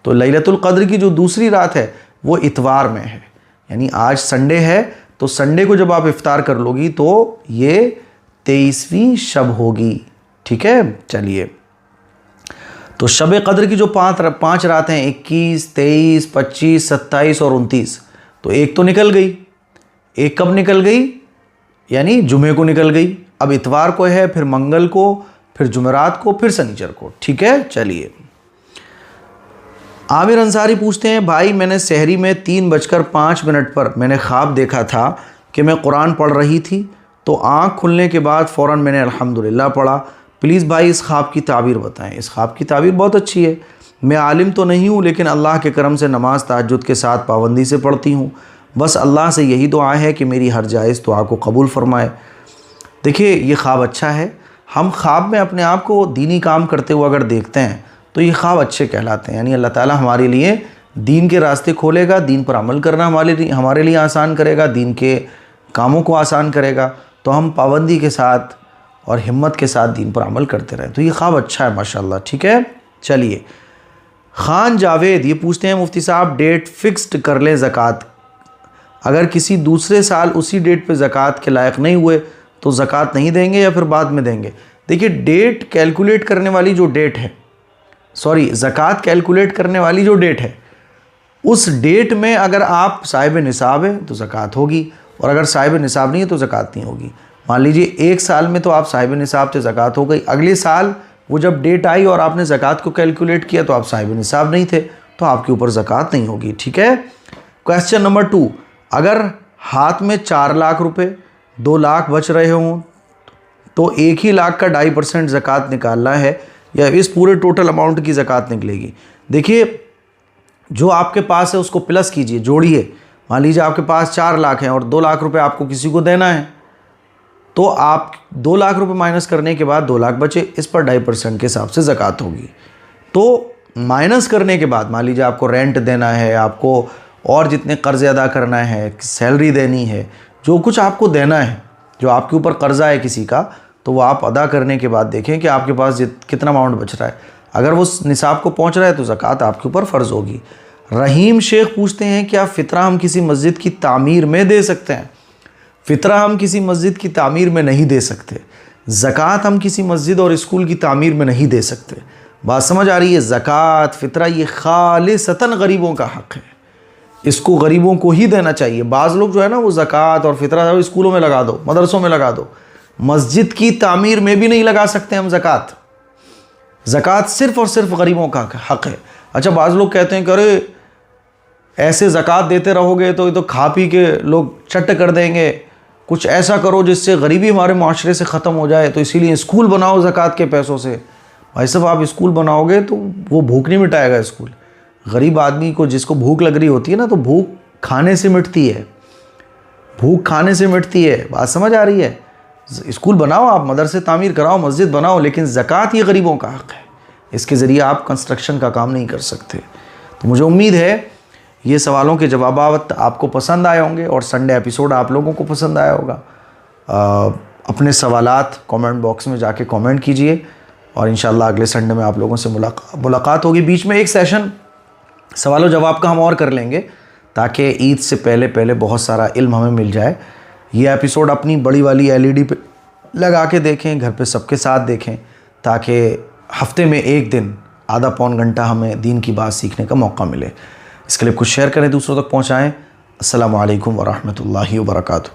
तो लैलतुल क़द्र की जो दूसरी रात है वो इतवार में है, यानी आज संडे है, तो संडे को जब आप इफ्तार कर लोगी तो ये 23वीं शब होगी। ठीक है, चलिए, तो शब क़द्र की जो पाँच रातें हैं 21, 23, 25, 27 और 29, तो एक तो निकल गई। एक कब निकल गई? यानी जुमे को निकल गई। अब इतवार को है, फिर मंगल को, फिर जुमेरात को, फिर शनिचर को। ठीक है, चलिए। आमिर अंसारी पूछते हैं, भाई मैंने सहरी में 3:05 पर मैंने ख्वाब देखा था कि मैं कुरान पढ़ रही थी, तो आँख खुलने के बाद फ़ौरन मैंने अल्हम्दुलिल्लाह पढ़ा। प्लीज़ भाई इस ख्वाब की ताबीर बताएं। इस ख्वाब की ताबीर बहुत अच्छी है। मैं आलिम तो नहीं हूँ, लेकिन अल्लाह के करम से नमाज तहज्जुद के साथ पाबंदी से पढ़ती हूँ। बस अल्लाह से यही दुआ है कि मेरी हर जायज़ दुआ को कबूल फ़रमाए। देखिए, ये ख्वाब अच्छा है। हम ख्वाब में अपने आप को दीनी काम करते हुए अगर देखते हैं तो ये ख्वाब अच्छे कहलाते हैं। यानी अल्लाह ताला हमारे लिए दीन के रास्ते खोलेगा, दीन पर अमल करना हमारे लिए आसान करेगा, दीन के कामों को आसान करेगा, तो हम पाबंदी के साथ और हिम्मत के साथ दीन पर अमल करते रहें। तो ये ख्वाब अच्छा है माशाल्लाह। ठीक है, चलिए। खान जावेद ये पूछते हैं, मुफ्ती साहब डेट फिक्स्ड कर लें ज़कात, अगर किसी दूसरे साल उसी डेट पे ज़कात के लायक नहीं हुए तो ज़कात नहीं देंगे या फिर बाद में देंगे? देखिए, डेट कैलकुलेट करने वाली जो डेट है, ज़कात कैलकुलेट करने वाली जो डेट है, उस डेट में अगर आप साहिब निसाब है तो ज़कात होगी, और अगर साहिब निसाब नहीं है तो ज़कात नहीं होगी। मान लीजिए एक साल में तो आप साहिब निसाब थे, ज़कात हो गई। अगले साल वो जब डेट आई और आपने ज़कात को कैलकुलेट किया तो आप साहिब निसाब नहीं थे, तो आपके ऊपर ज़कात नहीं होगी। ठीक है। क्वेश्चन नंबर 2, अगर हाथ में 4 लाख रुपए, 2 लाख बच रहे हों, तो 1 ही लाख का 2.5% ज़कात निकालना है या इस पूरे टोटल अमाउंट की ज़कात निकलेगी? देखिए, जो आपके पास है उसको प्लस कीजिए, जोड़िए। मान लीजिए आपके पास 4 लाख हैं और 2 लाख रुपए आपको किसी को देना है, तो आप 2 लाख रुपए माइनस करने के बाद 2 लाख बचे, इस पर 2.5% के हिसाब से ज़कात होगी। तो माइनस करने के बाद मान लीजिए आपको रेंट देना है, आपको और जितने कर्ज़े अदा करना है, सैलरी देनी है, जो कुछ आपको देना है, जो आपके ऊपर कर्ज़ा है किसी का, तो वो आप अदा करने के बाद देखें कि आपके पास कितना अमाउंट बच रहा है। अगर वो निसाब को पहुंच रहा है तो ज़कात आपके ऊपर फ़र्ज़ होगी। रहीम शेख पूछते हैं, क्या फ़ितरा हम किसी मस्जिद की तामीर में दे सकते हैं? फ़ितरा हम किसी मस्जिद की तामीर में नहीं दे सकते। ज़कात हम किसी मस्जिद और स्कूल की तामीर में नहीं दे सकते। बात समझ आ रही है? ज़कात, फ़ितरा ये खालिसतन गरीबों का हक़ है, इसको गरीबों को ही देना चाहिए। बाज़ लोग जो है ना, वो ज़कात और फ़ितरा स्कूलों में लगा दो, मदरसों में लगा दो, मस्जिद की तामीर में भी नहीं लगा सकते हम ज़कात। ज़कात सिर्फ़ और सिर्फ गरीबों का हक़ है। अच्छा, बाज़ लोग कहते हैं कि अरे ऐसे ज़कात देते रहोगे तो ये तो खा पी के लोग चट कर देंगे, कुछ ऐसा करो जिससे गरीबी हमारे माशरे से ख़त्म हो जाए, तो इसीलिए स्कूल बनाओ ज़कात के पैसों से। भाई साहब, आप स्कूल बनाओगे तो वो भूख नहीं मिटाएगा स्कूल। गरीब आदमी को, जिसको भूख लग रही होती है ना, तो भूख खाने से मिटती है, भूख खाने से मिटती है। बात समझ आ रही है? स्कूल बनाओ, आप मदरसे तामीर कराओ, मस्जिद बनाओ, लेकिन ज़कात ये गरीबों का हक़ है, इसके ज़रिए आप कंस्ट्रक्शन का काम नहीं कर सकते। तो मुझे उम्मीद है ये सवालों के जवाब आपको पसंद आए होंगे और संडे एपिसोड आप लोगों को पसंद आया होगा। अपने सवालात कमेंट बॉक्स में जाके कमेंट कीजिए और इंशाल्लाह अगले संडे में आप लोगों से मुलाकात होगी। बीच में एक सेशन सवालों जवाब का हम और कर लेंगे, ताकि ईद से पहले बहुत सारा इल्म हमें मिल जाए। ये एपिसोड अपनी बड़ी वाली LED पे लगा के देखें, घर पे सबके साथ देखें, ताकि हफ्ते में एक दिन आधा पौन घंटा हमें दीन की बात सीखने का मौका मिले। इसके लिए कुछ शेयर करें, दूसरों तक पहुँचाएँ। अस्सलामु अलैकुम व रहमतुल्लाहि व बरकातुहू।